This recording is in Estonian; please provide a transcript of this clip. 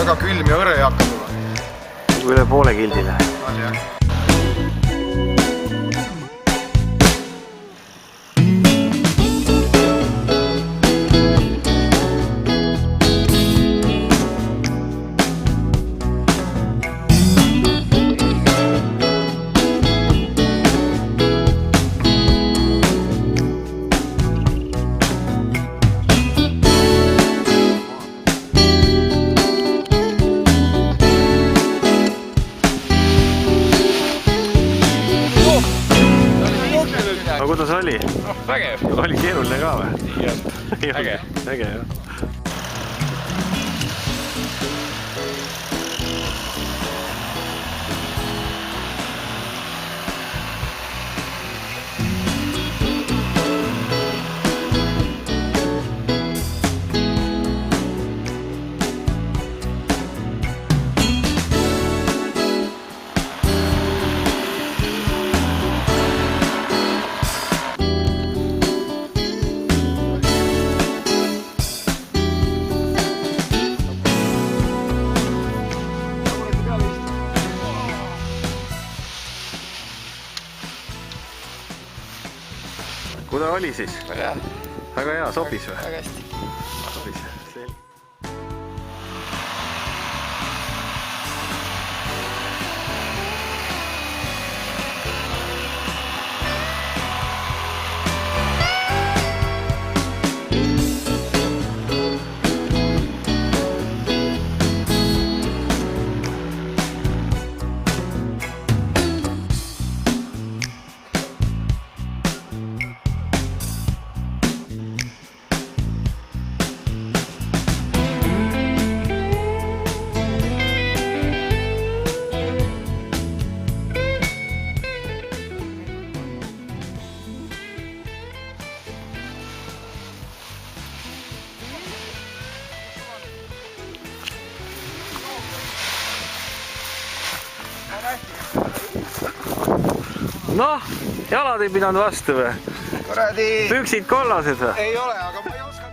väga külm ja hõre ei hakka tulla. Üle poole kildile. On jah. Aga kuidas oli? Vägev. Oli keeruline ka või? Äge. Äge, jah. Kuidas oli siis? Väga hea, sobis või? Väga hästi. Sobis, selge. Noh, jalad ei pidanud vastu või? Kuradi! Püksid kollased või? Ei ole, aga ma ei oska